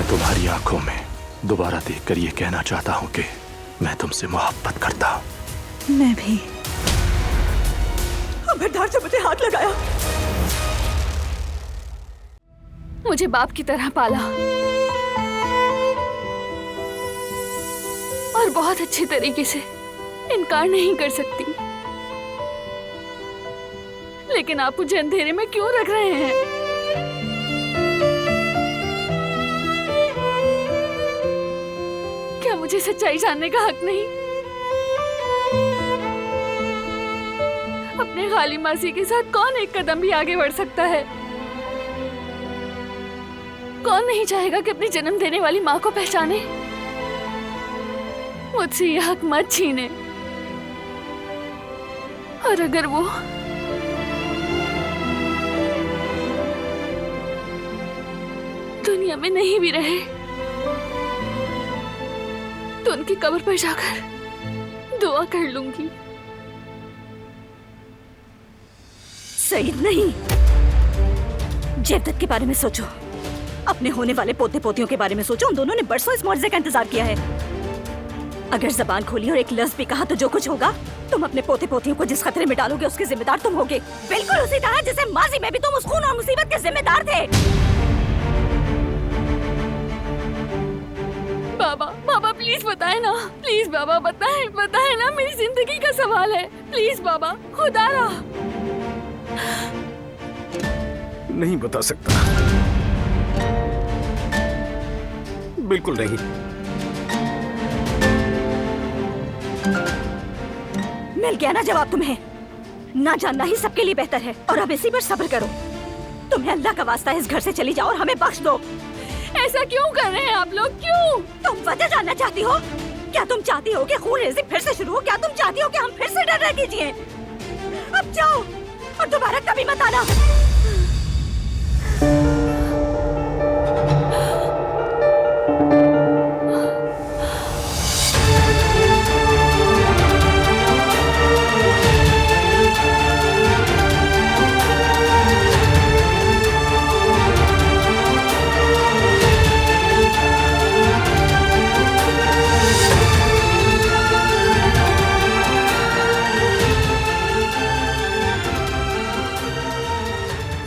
तुम्हारी आंखों में दोबारा देखकर ये कहना चाहता हूँ कि मैं तुमसे मोहब्बत करता हूँ। मैं भी। खबरदार जो मुझे हाथ लगाया। मुझे बाप की तरह पाला और बहुत अच्छे तरीके से, इनकार नहीं कर सकती। लेकिन आप मुझे अंधेरे में क्यों रख रहे हैं? क्या मुझे सच्चाई जानने का हक नहीं? अपने खाली मासी के साथ कौन एक कदम भी आगे बढ़ सकता है? कौन नहीं चाहेगा कि अपनी जन्म देने वाली माँ को पहचाने? मुझसे यह हक मत छीने। और अगर वो दुनिया में नहीं भी रहे तो उनकी कब्र पर जाकर दुआ कर लूंगी। सईद नहीं, जेवदत के बारे में सोचो, अपने होने वाले पोते पोतियों के बारे में सोचो। उन दोनों ने बरसों इस मुआवजे का इंतजार किया है। अगर जबान खोली और एक लफ्ज भी कहा तो जो कुछ होगा, तुम अपने पोते पोतियों को जिस खतरे में डालोगे उसके जिम्मेदार तुम होगे। बिल्कुल उसी तरह जैसे माजी में भी तुम उस खून और मुसीबत के जिम्मेदार थे। बाबा, बाबा प्लीज बताए ना, प्लीज बाबा बताए, बताए ना, मेरी जिंदगी का सवाल है। प्लीज बाबा, खुदारा। नहीं बता सकता, बिल्कुल नहीं। मिल गया ना जवाब तुम्हें। ना जानना ही सबके लिए बेहतर है और अब इसी पर सब्र करो। तुम्हें अल्लाह का वास्ता है, इस घर से चली जाओ और हमें बख्श दो। ऐसा क्यों कर रहे हैं आप लोग? क्यों? तुम वजह जानना चाहती हो? क्या तुम चाहती हो कि खून रेज़ी फिर से शुरू हो? क्या तुम चाहती हो कि हम फिर से डर रह कीजिए? अब जाओ और दोबारा कभी मत आना।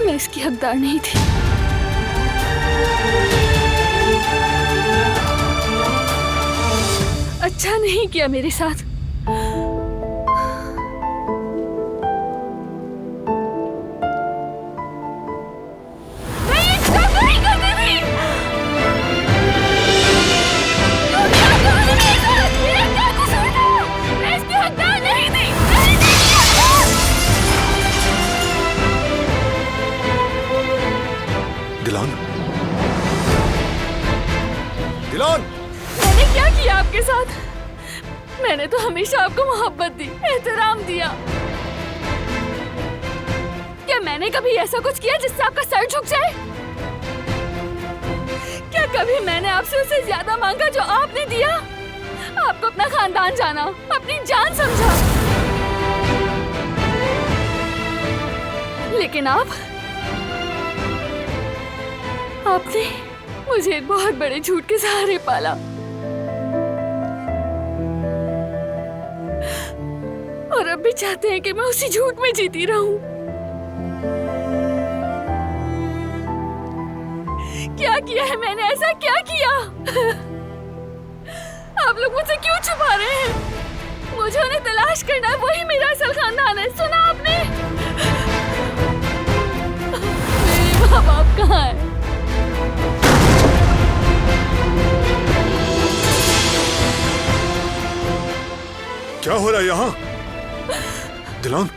मैं इसकी हकदार नहीं थी। अच्छा नहीं किया मेरे साथ। मैं ये सब नहीं करती थी। तुम क्या कर रहे हो मेरे साथ? मेरा क्या कसूर था? मैं इसकी हकदार नहीं थी। दिलान, दिलान, मैंने क्या किया आपके साथ? मैंने तो हमेशा आपको मोहब्बत दी, एहतराम दिया। क्या मैंने कभी ऐसा कुछ किया जिससे आपका सर झुक जाए? क्या कभी मैंने आपसे उससे ज्यादा मांगा जो आपने दिया? आपको अपना खानदान जाना, अपनी जान समझा। लेकिन आपने मुझे एक बहुत बड़े झूठ के सहारे पाला और अब भी चाहते हैं कि मैं उसी झूठ में जीती रहूं। क्या किया है मैंने? ऐसा क्या किया? आप लोग मुझसे क्यों छुपा रहे हैं? मुझे उन्हें तलाश करना है, वही मेरा असल खानदान है। सुना आपने? मेरे माँ बाप कहाँ हैं? क्या हो रहा है यहाँ? दिलान,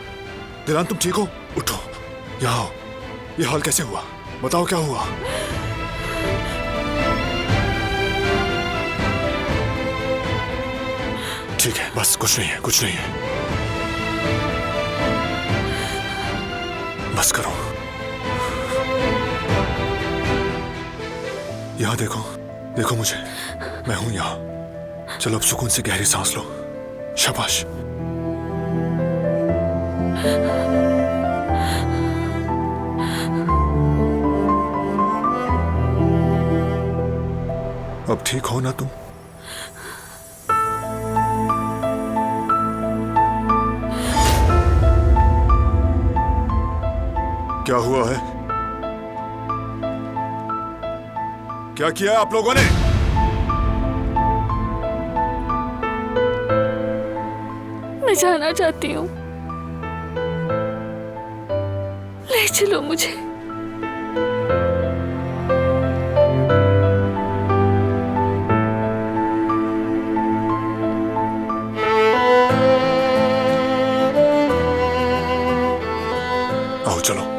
दिलान तुम ठीक हो? उठो, यहाँ आओ। ये हाल कैसे हुआ? बताओ क्या हुआ? ठीक है, बस कुछ नहीं है, कुछ नहीं है। बस करो। यहाँ देखो, देखो मुझे, मैं हूं यहाँ। चलो अब सुकून से गहरी सांस लो। शाबाश। अब ठीक हो ना तुम? क्या हुआ है? क्या किया आप लोगों ने? मैं जाना चाहती हूँ, ले चलो मुझे। आओ चलो।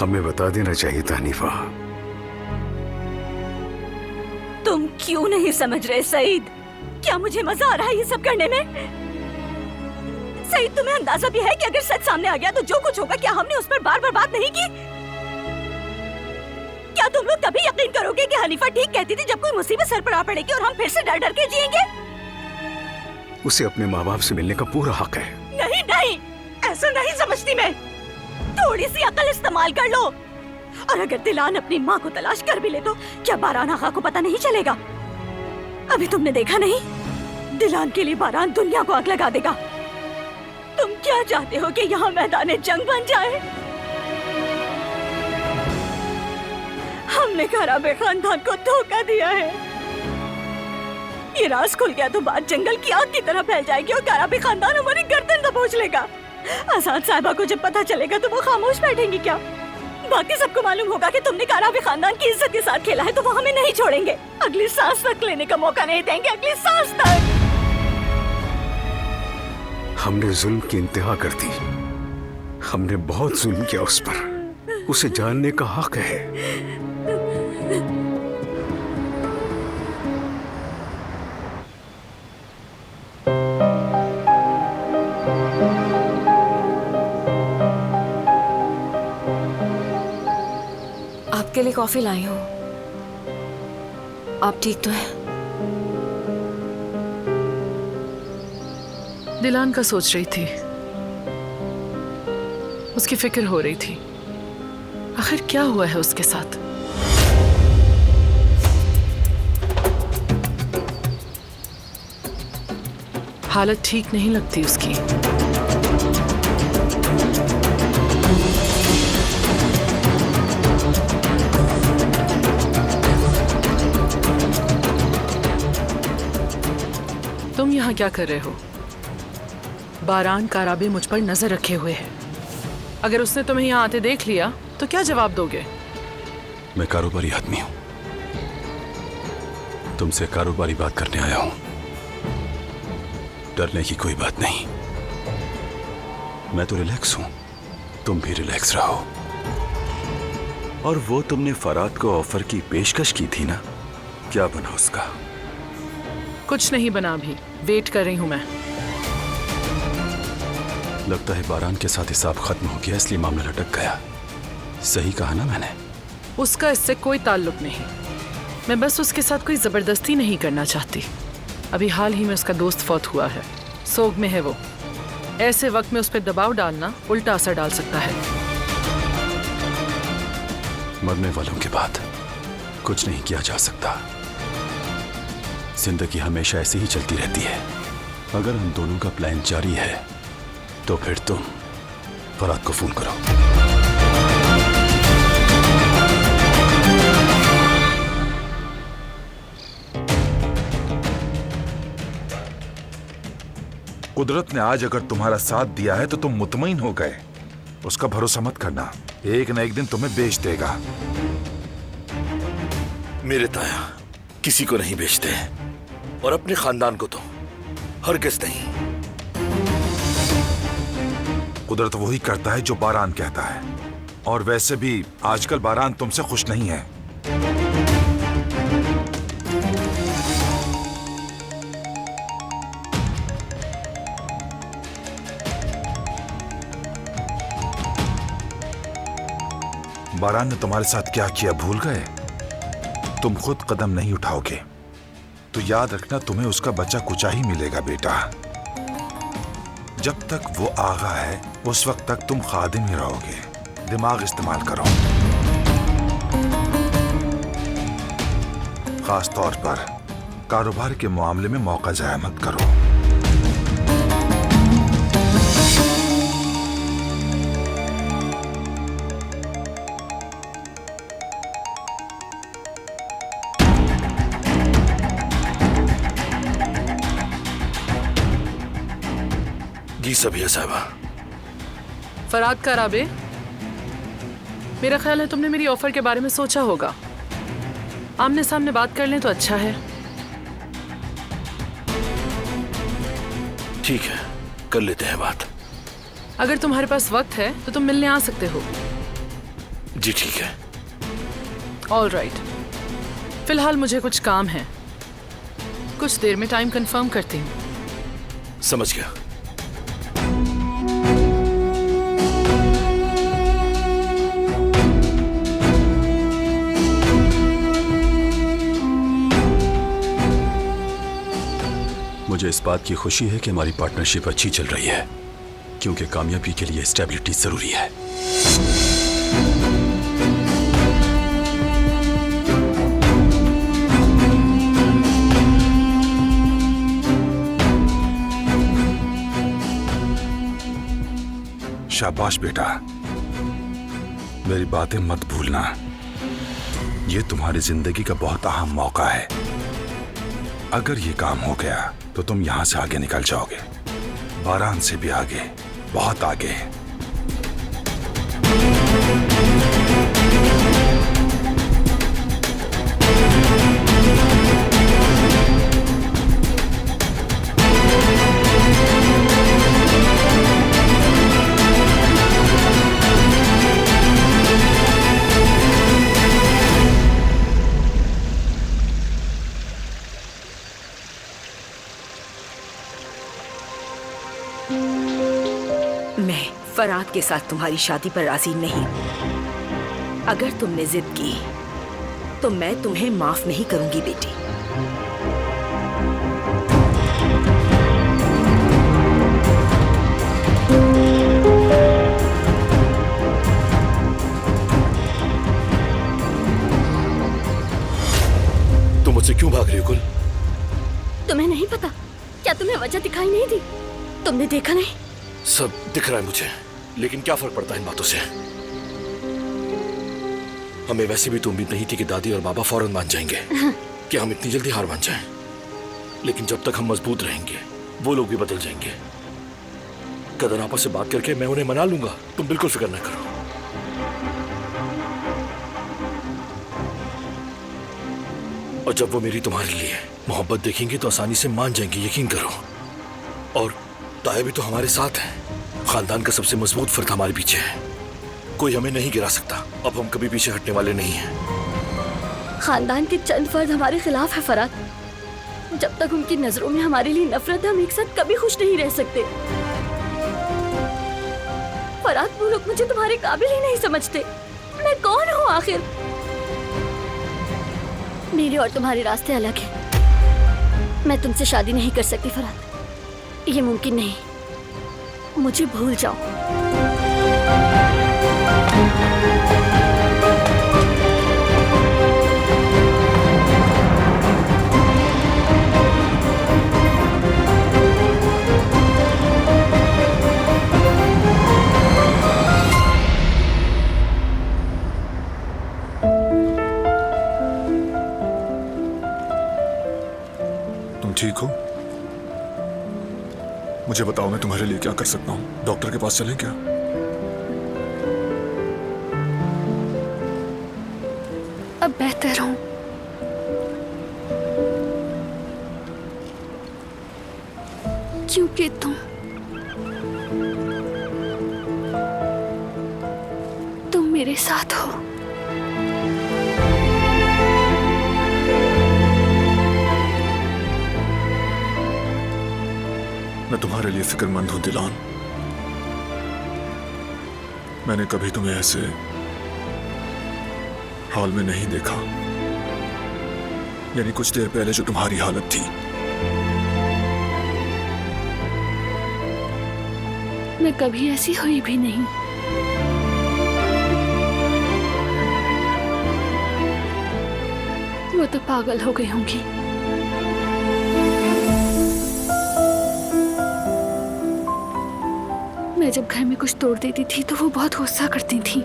हमें बता देना चाहिए था हनीफा। तुम क्यों नहीं समझ रहे सईद? क्या मुझे मजा आ रहा है ये सब करने में? सईद, तुम्हें अंदाजा भी है कि अगर सच सामने आ गया तो जो कुछ होगा, क्या हमने उस पर बार बार बात नहीं की? क्या तुम लोग तभी यकीन करोगे कि हनीफा ठीक कहती थी जब कोई मुसीबत सर पर आ पड़ेगी और हम फिर से डर डर के जिएंगे? उसे अपने माँ बाप से मिलने का पूरा हक है। नहीं नहीं, ऐसा नहीं समझती मैं। थोड़ी सी अकल इस्तेमाल कर लो। और अगर दिलान अपनी माँ को तलाश कर भी ले तो क्या बारान आगा को पता नहीं चलेगा? अभी तुमने देखा नहीं, दिलान के लिए बारान दुनिया को आग लगा देगा। तुम क्या चाहते हो कि यहाँ मैदान जंग बन जाए? हमने खराबे खानदान को धोखा दिया है। ये राज खुल गया तो बात जंगल की आग की तरह फैल जाएगी और खराबे खानदान हमारी गर्दन दबोच लेगा। आजाद साहिबा को जब पता चलेगा तो वो खामोश बैठेंगी क्या? बाकी सबको मालूम होगा कि तुमने काराबे खानदान की इज्जत के साथ खेला है, तो वो हमें नहीं छोड़ेंगे। अगली सांस तक लेने का मौका नहीं देंगे, अगली सांस तक। हमने जुल्म की इंतहा कर दी। हमने बहुत जुल्म किया उस पर। उसे जानने का हक है। आपके लिए कॉफी लाई हूँ। आप ठीक तो हैं? दिलान का सोच रही थी, उसकी फिक्र हो रही थी। आखिर क्या हुआ है उसके साथ? हालत ठीक नहीं लगती उसकी। तुम यहाँ क्या कर रहे हो? बारान काराबे मुझ पर नजर रखे हुए है। अगर उसने तुम्हें यहाँ आते देख लिया तो क्या जवाब दोगे? मैं कारोबारी आदमी हूं, तुमसे कारोबारी बात करने आया हूं। डरने की कोई बात नहीं। मैं तो रिलैक्स हूं, तुम भी रिलैक्स रहो। और वो तुमने फराद को ऑफर की पेशकश की थी ना, क्या बना उसका? कुछ नहीं बना अभी, वेट कर रही हूं मैं। लगता है बारान के साथ हिसाब खत्म हो गया, इसलिए मामला लटक गया। सही कहा ना मैंने? उसका इससे कोई ताल्लुक नहीं। मैं बस उसके साथ कोई जबरदस्ती नहीं करना चाहती। अभी हाल ही में उसका दोस्त फौत हुआ है, सोग में है वो। ऐसे वक्त में उस पर दबाव डालना उल्टा असर डाल सकता है। मरने वालों के बाद कुछ नहीं किया जा सकता। जिंदगी हमेशा ऐसे ही चलती रहती है। अगर हम दोनों का प्लान जारी है तो फिर तुम फराद को फोन करो। कुदरत ने आज अगर तुम्हारा साथ दिया है तो तुम मुतमईन हो गए। उसका भरोसा मत करना, एक न एक दिन तुम्हें बेच देगा। मेरे ताया किसी को नहीं बेचते और अपने खानदान को तो हरगिज़ नहीं। कुदरत वही करता है जो बारान कहता है, और वैसे भी आजकल बारान तुमसे खुश नहीं है। बारान ने तुम्हारे साथ क्या किया भूल गए? तुम खुद कदम नहीं उठाओगे तो याद रखना तुम्हें उसका बच्चा कुचा ही मिलेगा बेटा। जब तक वो आगा है उस वक्त तक तुम खादिम ही रहोगे। दिमाग इस्तेमाल करो, खास तौर पर कारोबार के मामले में मौका जाया मत करो। जी सभी साहबा। फराद काराबे, मेरा ख्याल है तुमने मेरी ऑफर के बारे में सोचा होगा। आमने सामने बात कर लें तो अच्छा है। ठीक है, कर लेते हैं बात। अगर तुम्हारे पास वक्त है तो तुम मिलने आ सकते हो। जी ठीक है। All right. फिलहाल मुझे कुछ काम है, कुछ देर में टाइम कंफर्म करती हूँ। समझ गया। मुझे इस बात की खुशी है कि हमारी पार्टनरशिप अच्छी चल रही है, क्योंकि कामयाबी के लिए स्टेबिलिटी जरूरी है। शाबाश बेटा, मेरी बातें मत भूलना। ये तुम्हारी जिंदगी का बहुत अहम मौका है। अगर ये काम हो गया तो तुम यहां से आगे निकल जाओगे, बारान से भी आगे, बहुत आगे। मैं फराद के साथ तुम्हारी शादी पर राजी नहीं। अगर तुमने जिद की तो मैं तुम्हें माफ नहीं करूंगी बेटी। तुम मुझसे क्यों भाग रही हो कुल? तुम्हें नहीं पता क्या तुम्हें वजह दिखाई नहीं दी? तुमने देखा नहीं? सब दिख रहा है मुझे, लेकिन क्या फर्क पड़ता है इन बातों से? हमें वैसे भी तो उम्मीद नहीं थी कि दादी और बाबा फौरन मान जाएंगे कि हम इतनी जल्दी हार मान जाएं। लेकिन जब तक हम मजबूत रहेंगे वो लोग भी बदल जाएंगे। कदर आपस से बात करके मैं उन्हें मना लूंगा, तुम बिल्कुल फिक्र न करो। और जब वो मेरी तुम्हारे लिए मोहब्बत देखेंगे तो आसानी से मान जाएंगे, यकीन करो। और ताया भी तो हमारे साथ है, खानदान का सबसे मजबूत फर्द हमारे पीछे है, कोई हमें नहीं गिरा सकता। अब हम कभी पीछे हटने वाले नहीं हैं। खानदान के चंद फर्द हमारे खिलाफ है फरात। जब तक उनकी नजरों में हमारे लिए नफरत है, हम एक साथ कभी खुश नहीं रह सकते। फरात, वो लोग मुझे तुम्हारे काबिल ही नहीं समझते। मैं कौन हूँ आखिर? मेरे और तुम्हारे रास्ते अलग हैं। मैं तुमसे शादी नहीं कर सकती फरात, ये मुमकिन नहीं। मुझे भूल जाओ। तुम ठीक हो? मुझे बताओ, मैं तुम्हारे लिए क्या कर सकता हूँ? डॉक्टर के पास चलें क्या? अब बेहतर हूँ। क्योंकि तुम मेरे साथ हो। मैं तुम्हारे लिए फिक्रमंद हूं दिलान। मैंने कभी तुम्हें ऐसे हाल में नहीं देखा, यानी कुछ देर पहले जो तुम्हारी हालत थी। मैं कभी ऐसी हुई भी नहीं। वो तो पागल हो गई होंगी। मैं जब घर में कुछ तोड़ देती थी तो वो बहुत गुस्सा करती थी।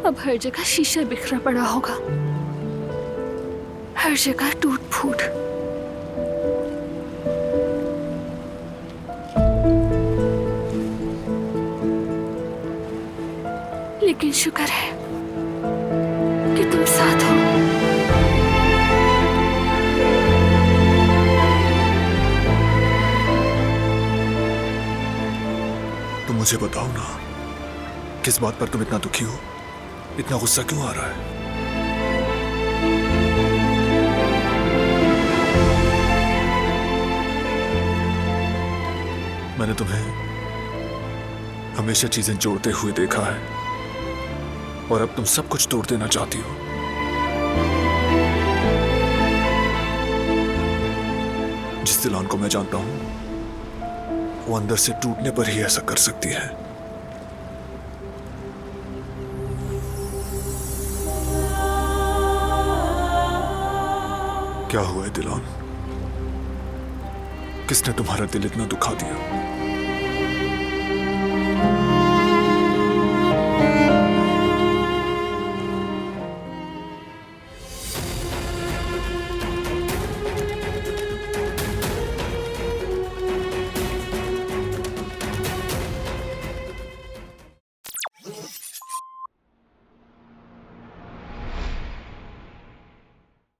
अब हर जगह शीशा बिखरा पड़ा होगा, हर जगह टूट फूट। लेकिन शुक्र है कि तुम साथ हो। तुम मुझे बताओ ना, किस बात पर तुम इतना दुखी हो? इतना गुस्सा क्यों आ रहा है? मैंने तुम्हें हमेशा चीजें जोड़ते हुए देखा है, और अब तुम सब कुछ तोड़ देना चाहती हो। जिस दिलान को मैं जानता हूं, वो अंदर से टूटने पर ही ऐसा कर सकती है। क्या हुआ है दिलान? किसने तुम्हारा दिल इतना दुखा दिया?